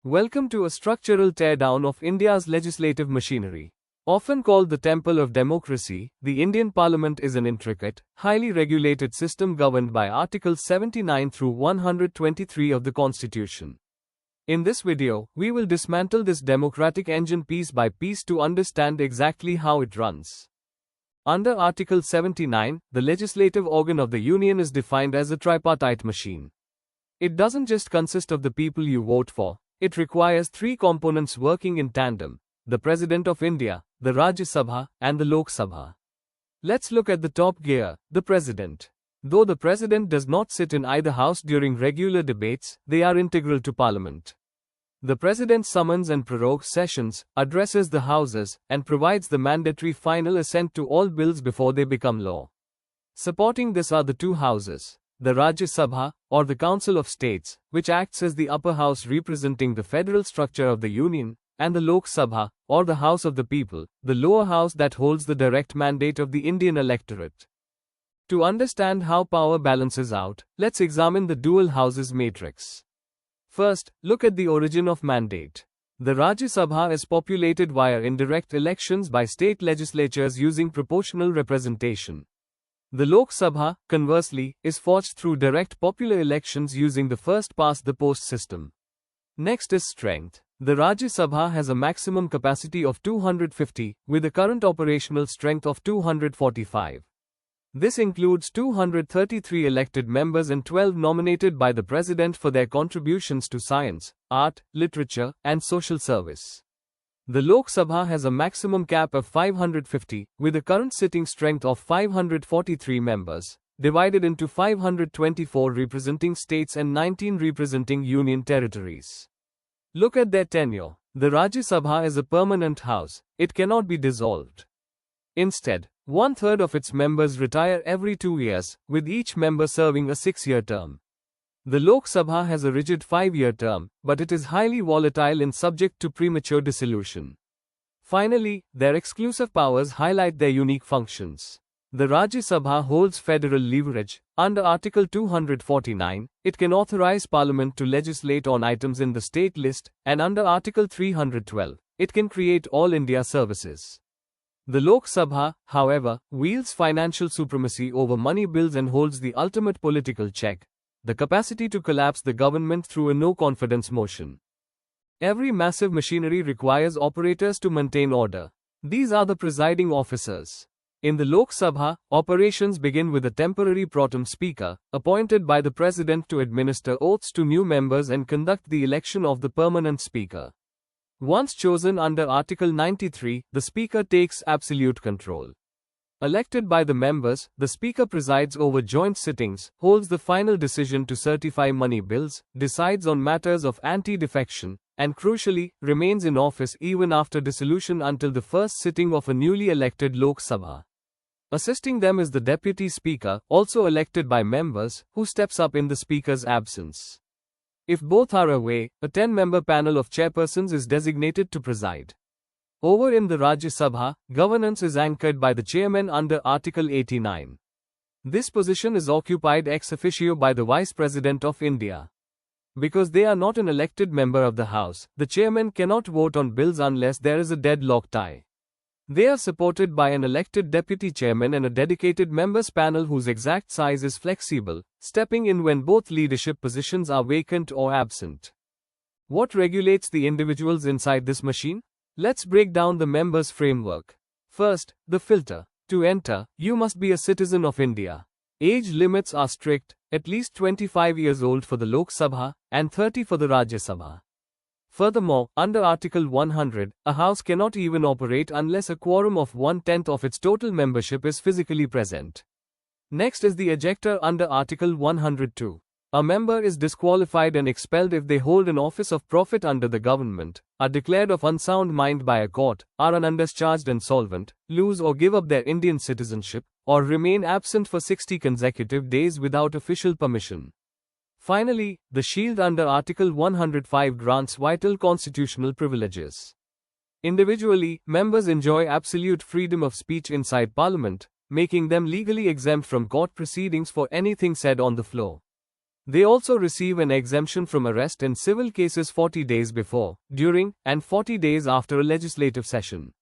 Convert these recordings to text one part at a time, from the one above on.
Welcome to a structural teardown of India's legislative machinery. Often called the temple of democracy, the Indian Parliament is an intricate, highly regulated system governed by Articles 79 through 123 of the Constitution. In this video, we will dismantle this democratic engine piece by piece to understand exactly how it runs. Under Article 79, the legislative organ of the Union is defined as a tripartite machine. It doesn't just consist of the people you vote for. It requires three components working in tandem: the President of India, the Rajya Sabha, and the Lok Sabha. Let's look at the top gear, the President. Though the President does not sit in either house during regular debates, they are integral to Parliament. The President summons and prorogues sessions, addresses the houses, and provides the mandatory final assent to all bills before they become law. Supporting this are the two houses: the Rajya Sabha, or the Council of States, which acts as the upper house representing the federal structure of the Union, and the Lok Sabha, or the House of the People, the lower house that holds the direct mandate of the Indian electorate. To understand how power balances out, let's examine the dual houses matrix. First, look at the origin of mandate. The Rajya Sabha is populated via indirect elections by state legislatures using proportional representation. The Lok Sabha, conversely, is forged through direct popular elections using the first-past-the-post system. Next is strength. The Rajya Sabha has a maximum capacity of 250, with a current operational strength of 245. This includes 233 elected members and 12 nominated by the President for their contributions to science, art, literature, and social service. The Lok Sabha has a maximum cap of 550, with a current sitting strength of 543 members, divided into 524 representing states and 19 representing union territories. Look at their tenure. The Rajya Sabha is a permanent house. It cannot be dissolved. Instead, 1/3 of its members retire every 2 years, with each member serving a 6-year term. The Lok Sabha has a rigid 5-year term, but it is highly volatile and subject to premature dissolution. Finally, their exclusive powers highlight their unique functions. The Rajya Sabha holds federal leverage. Under Article 249, it can authorize Parliament to legislate on items in the state list, and under Article 312, it can create all India services. The Lok Sabha, however, wields financial supremacy over money bills and holds the ultimate political check: the capacity to collapse the government through a no-confidence motion. Every massive machinery requires operators to maintain order. These are the presiding officers. In the Lok Sabha, operations begin with a temporary Protem Speaker, appointed by the President to administer oaths to new members and conduct the election of the permanent Speaker. Once chosen under Article 93, the Speaker takes absolute control. Elected by the members, the Speaker presides over joint sittings, holds the final decision to certify money bills, decides on matters of anti-defection, and crucially, remains in office even after dissolution until the first sitting of a newly elected Lok Sabha. Assisting them is the Deputy Speaker, also elected by members, who steps up in the Speaker's absence. If both are away, a 10-member panel of chairpersons is designated to preside. Over in the Rajya Sabha, governance is anchored by the chairman under Article 89. This position is occupied ex officio by the Vice President of India. Because they are not an elected member of the House, the chairman cannot vote on bills unless there is a deadlock tie. They are supported by an elected deputy chairman and a dedicated members panel whose exact size is flexible, stepping in when both leadership positions are vacant or absent. What regulates the individuals inside this machine? Let's break down the members' framework. First, the filter. To enter, you must be a citizen of India. Age limits are strict: at least 25 years old for the Lok Sabha, and 30 for the Rajya Sabha. Furthermore, under Article 100, a house cannot even operate unless a quorum of 1/10 of its total membership is physically present. Next is the ejector under Article 102. A member is disqualified and expelled if they hold an office of profit under the government, are declared of unsound mind by a court, are undischarged and insolvent, lose or give up their Indian citizenship, or remain absent for 60 consecutive days without official permission. Finally, the shield under Article 105 grants vital constitutional privileges. Individually, members enjoy absolute freedom of speech inside Parliament, making them legally exempt from court proceedings for anything said on the floor. They also receive an exemption from arrest in civil cases 40 days before, during, and 40 days after a legislative session.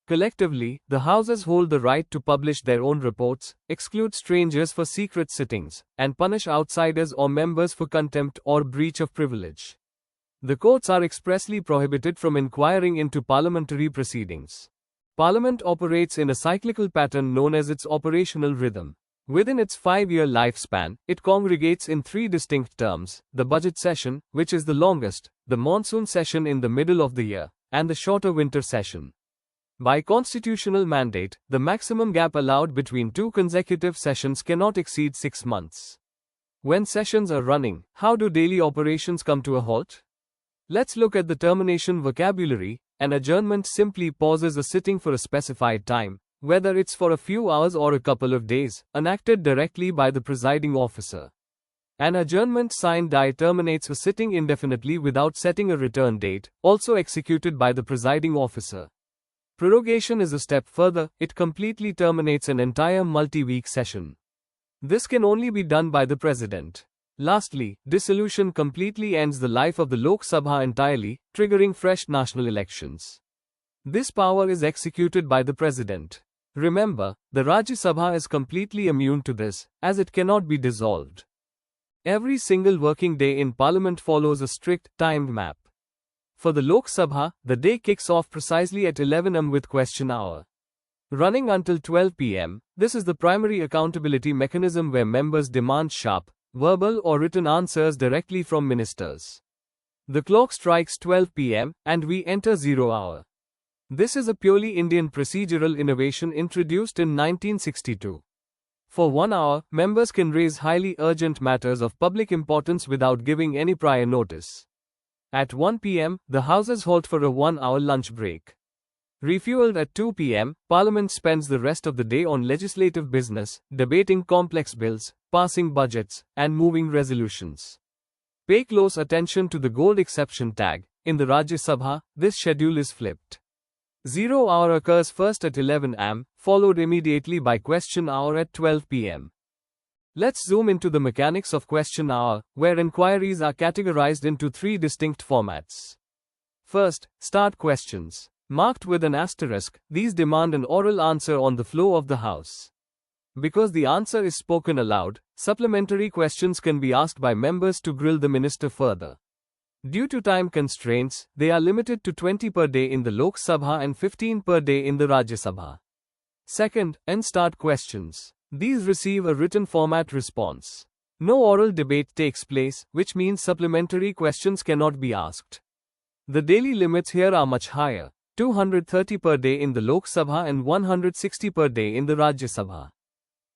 Collectively, the houses hold the right to publish their own reports, exclude strangers for secret sittings, and punish outsiders or members for contempt or breach of privilege. The courts are expressly prohibited from inquiring into parliamentary proceedings. Parliament operates in a cyclical pattern known as its operational rhythm. Within its 5-year lifespan, it congregates in 3 distinct terms: the budget session, which is the longest, the monsoon session in the middle of the year, and the shorter winter session. By constitutional mandate, the maximum gap allowed between 2 consecutive sessions cannot exceed 6 months. When sessions are running, how do daily operations come to a halt? Let's look at the termination vocabulary. An adjournment simply pauses a sitting for a specified time, whether it's for a few hours or a couple of days, enacted directly by the presiding officer. An adjournment sine die terminates a sitting indefinitely without setting a return date, also executed by the presiding officer. Prorogation is a step further, it completely terminates an entire multi-week session. This can only be done by the president. Lastly, dissolution completely ends the life of the Lok Sabha entirely, triggering fresh national elections. This power is executed by the president. Remember, the Rajya Sabha is completely immune to this, as it cannot be dissolved. Every single working day in Parliament follows a strict, timed map. For the Lok Sabha, the day kicks off precisely at 11 am with question hour. Running until 12 pm, this is the primary accountability mechanism where members demand sharp, verbal or written answers directly from ministers. The clock strikes 12 pm, and we enter 0 hour. This is a purely Indian procedural innovation introduced in 1962. For 1 hour, members can raise highly urgent matters of public importance without giving any prior notice. At 1 pm, the houses halt for a 1-hour lunch break. Refueled at 2 pm, Parliament spends the rest of the day on legislative business, debating complex bills, passing budgets, and moving resolutions. Pay close attention to the gold exception tag. In the Rajya Sabha, this schedule is flipped. 0 hour occurs first at 11 am, followed immediately by question hour at 12 pm. Let's zoom into the mechanics of question hour, where inquiries are categorized into 3 distinct formats. First, start questions. Marked with an asterisk, these demand an oral answer on the floor of the House. Because the answer is spoken aloud, supplementary questions can be asked by members to grill the minister further. Due to time constraints, they are limited to 20 per day in the Lok Sabha and 15 per day in the Rajya Sabha. Second, start questions. These receive a written format response. No oral debate takes place, which means supplementary questions cannot be asked. The daily limits here are much higher. 230 per day in the Lok Sabha and 160 per day in the Rajya Sabha.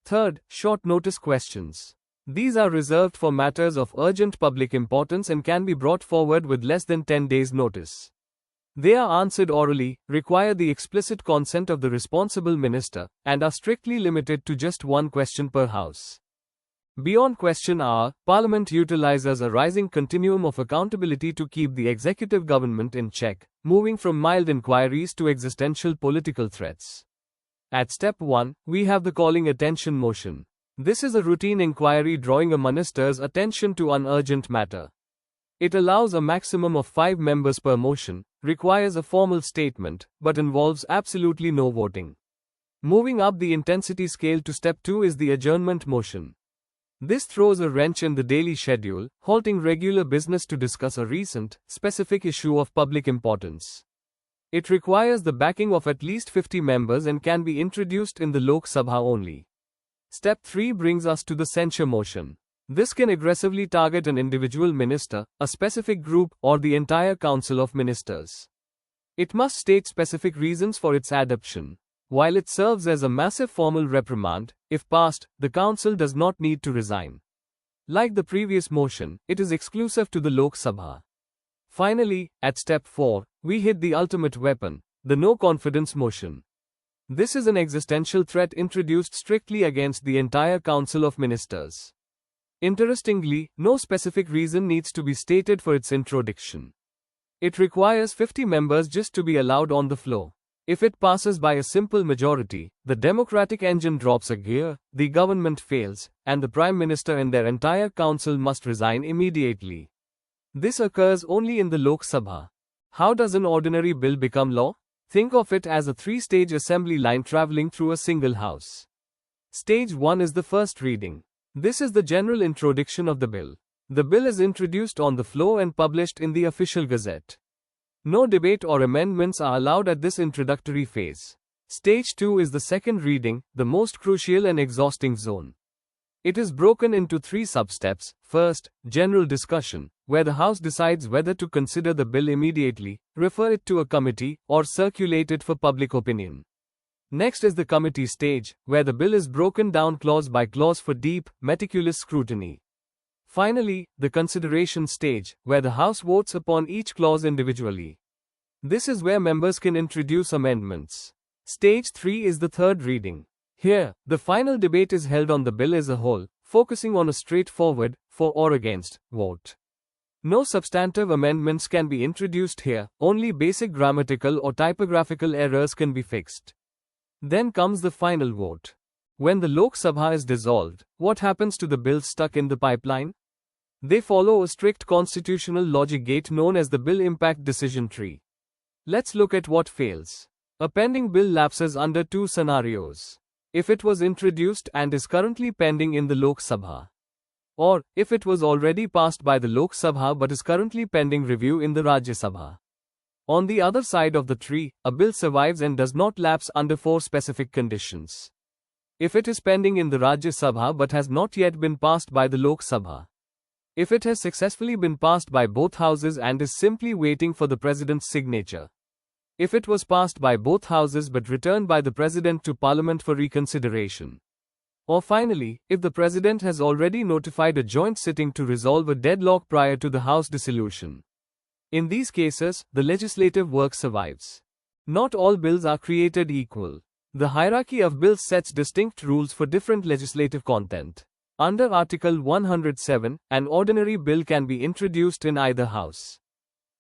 Third, short notice questions. These are reserved for matters of urgent public importance and can be brought forward with less than 10 days' notice. They are answered orally, require the explicit consent of the responsible minister, and are strictly limited to just 1 question per house. Beyond question hour, Parliament utilizes a rising continuum of accountability to keep the executive government in check, moving from mild inquiries to existential political threats. At step 1, we have the calling attention motion. This is a routine inquiry drawing a minister's attention to an urgent matter. It allows a maximum of 5 members per motion, requires a formal statement, but involves absolutely no voting. Moving up the intensity scale to step 2 is the adjournment motion. This throws a wrench in the daily schedule, halting regular business to discuss a recent, specific issue of public importance. It requires the backing of at least 50 members and can be introduced in the Lok Sabha only. Step 3 brings us to the censure motion. This can aggressively target an individual minister, a specific group, or the entire council of ministers. It must state specific reasons for its adoption. While it serves as a massive formal reprimand, if passed, the council does not need to resign. Like the previous motion, it is exclusive to the Lok Sabha. Finally, at step 4, we hit the ultimate weapon, the no confidence motion. This is an existential threat introduced strictly against the entire council of ministers. Interestingly, no specific reason needs to be stated for its introduction. It requires 50 members just to be allowed on the floor. If it passes by a simple majority, the democratic engine drops a gear, the government fails, and the Prime Minister and their entire council must resign immediately. This occurs only in the Lok Sabha. How does an ordinary bill become law? Think of it as a three-stage assembly line traveling through a single house. Stage 1 is the first reading. This is the general introduction of the bill. The bill is introduced on the floor and published in the official gazette. No debate or amendments are allowed at this introductory phase. Stage 2 is the second reading, the most crucial and exhausting zone. It is broken into three sub-steps. First, general discussion, where the House decides whether to consider the bill immediately, refer it to a committee, or circulate it for public opinion. Next is the committee stage, where the bill is broken down clause by clause for deep, meticulous scrutiny. Finally, the consideration stage, where the House votes upon each clause individually. This is where members can introduce amendments. Stage 3 is the third reading. Here, the final debate is held on the bill as a whole, focusing on a straightforward, for or against, vote. No substantive amendments can be introduced here, only basic grammatical or typographical errors can be fixed. Then comes the final vote. When the Lok Sabha is dissolved, what happens to the bills stuck in the pipeline? They follow a strict constitutional logic gate known as the Bill Impact Decision Tree. Let's look at what fails. A pending bill lapses under two scenarios. If it was introduced and is currently pending in the Lok Sabha. Or, if it was already passed by the Lok Sabha but is currently pending review in the Rajya Sabha. On the other side of the tree, a bill survives and does not lapse under four specific conditions. If it is pending in the Rajya Sabha but has not yet been passed by the Lok Sabha. If it has successfully been passed by both houses and is simply waiting for the President's signature. If it was passed by both houses but returned by the President to Parliament for reconsideration. Or finally, if the President has already notified a joint sitting to resolve a deadlock prior to the House dissolution. In these cases, the legislative work survives. Not all bills are created equal. The hierarchy of bills sets distinct rules for different legislative content. Under Article 107, an ordinary bill can be introduced in either house.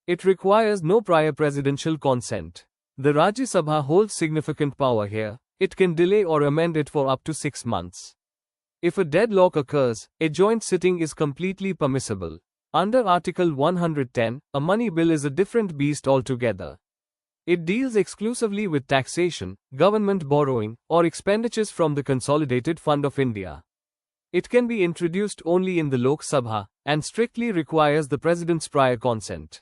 It requires no prior presidential consent. The Rajya Sabha holds significant power here. It can delay or amend it for up to 6 months. If a deadlock occurs, a joint sitting is completely permissible. Under Article 110, a money bill is a different beast altogether. It deals exclusively with taxation, government borrowing, or expenditures from the Consolidated Fund of India. It can be introduced only in the Lok Sabha, and strictly requires the President's prior consent.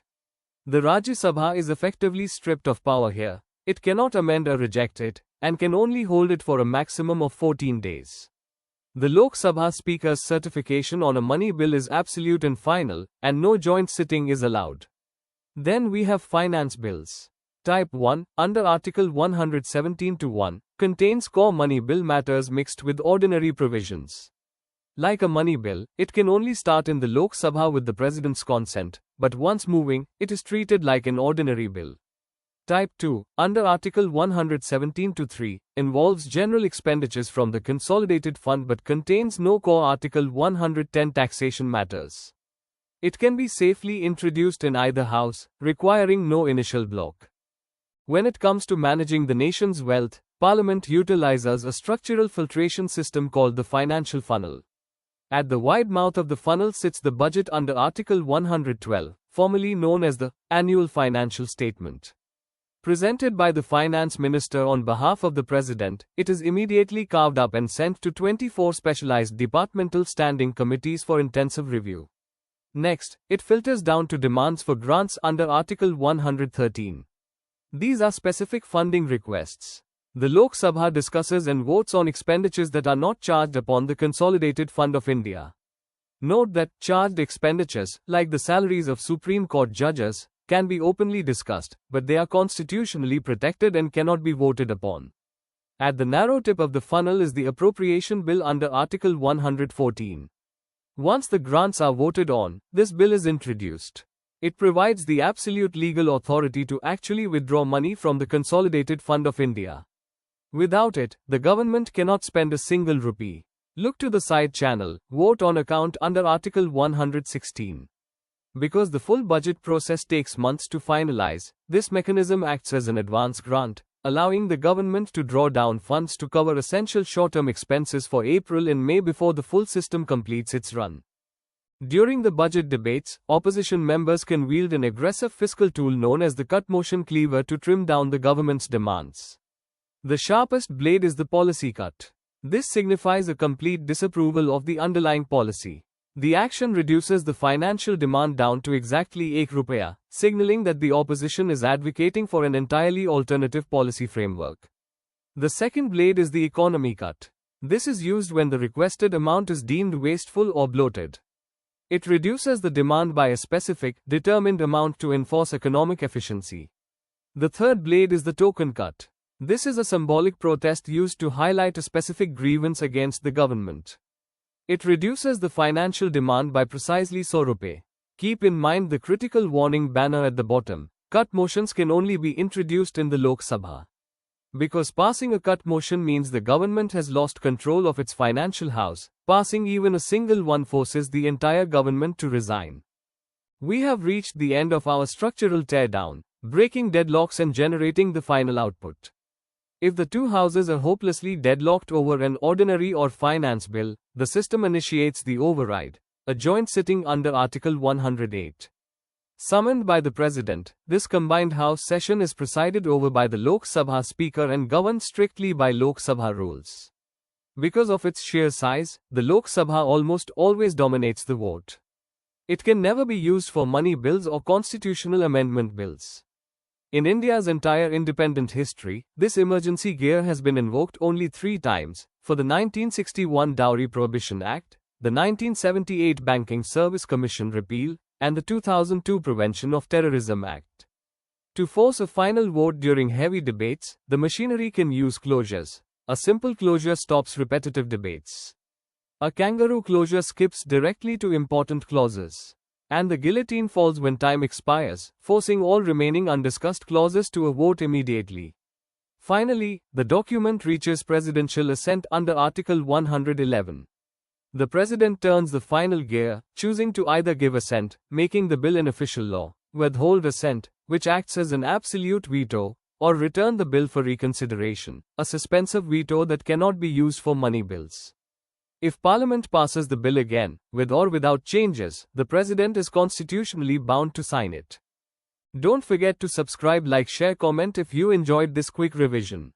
The Rajya Sabha is effectively stripped of power here. It cannot amend or reject it, and can only hold it for a maximum of 14 days. The Lok Sabha Speaker's certification on a money bill is absolute and final, and no joint sitting is allowed. Then we have finance bills. Type 1, under Article 117(1), contains core money bill matters mixed with ordinary provisions. Like a money bill, it can only start in the Lok Sabha with the President's consent, but once moving, it is treated like an ordinary bill. Type 2, under Article 117(3), involves general expenditures from the Consolidated Fund but contains no core Article 110 taxation matters. It can be safely introduced in either house, requiring no initial block. When it comes to managing the nation's wealth, Parliament utilizes a structural filtration system called the financial funnel. At the wide mouth of the funnel sits the budget under Article 112, formerly known as the Annual Financial Statement. Presented by the Finance Minister on behalf of the President, it is immediately carved up and sent to 24 specialized departmental standing committees for intensive review. Next, it filters down to demands for grants under Article 113. These are specific funding requests. The Lok Sabha discusses and votes on expenditures that are not charged upon the Consolidated Fund of India. Note that charged expenditures, like the salaries of Supreme Court judges, can be openly discussed, but they are constitutionally protected and cannot be voted upon. At the narrow tip of the funnel is the appropriation bill under Article 114. Once the grants are voted on, this bill is introduced. It provides the absolute legal authority to actually withdraw money from the Consolidated Fund of India. Without it, the government cannot spend a single rupee. Look to the side channel, vote on account under Article 116. Because the full budget process takes months to finalize, this mechanism acts as an advance grant, allowing the government to draw down funds to cover essential short-term expenses for April and May before the full system completes its run. During the budget debates, opposition members can wield an aggressive fiscal tool known as the cut motion cleaver to trim down the government's demands. The sharpest blade is the policy cut. This signifies a complete disapproval of the underlying policy. The action reduces the financial demand down to exactly 1 rupaya, signaling that the opposition is advocating for an entirely alternative policy framework. The second blade is the economy cut. This is used when the requested amount is deemed wasteful or bloated. It reduces the demand by a specific, determined amount to enforce economic efficiency. The third blade is the token cut. This is a symbolic protest used to highlight a specific grievance against the government. It reduces the financial demand by precisely 100 rupees. Keep in mind the critical warning banner at the bottom. Cut motions can only be introduced in the Lok Sabha. Because passing a cut motion means the government has lost control of its financial house, passing even a single one forces the entire government to resign. We have reached the end of our structural teardown, breaking deadlocks and generating the final output. If the two houses are hopelessly deadlocked over an ordinary or finance bill, the system initiates the override, a joint sitting under Article 108. Summoned by the President, this combined House session is presided over by the Lok Sabha Speaker and governed strictly by Lok Sabha rules. Because of its sheer size, the Lok Sabha almost always dominates the vote. It can never be used for money bills or constitutional amendment bills. In India's entire independent history, this emergency gear has been invoked only 3 times, for the 1961 Dowry Prohibition Act, the 1978 Banking Service Commission repeal, and the 2002 Prevention of Terrorism Act. To force a final vote during heavy debates, the machinery can use closures. A simple closure stops repetitive debates. A kangaroo closure skips directly to important clauses. And the guillotine falls when time expires, forcing all remaining undiscussed clauses to a vote immediately. Finally, the document reaches presidential assent under Article 111. The President turns the final gear, choosing to either give assent, making the bill an official law, withhold assent, which acts as an absolute veto, or return the bill for reconsideration, a suspensive veto that cannot be used for money bills. If Parliament passes the bill again, with or without changes, the President is constitutionally bound to sign it. Don't forget to subscribe, like, share, comment if you enjoyed this quick revision.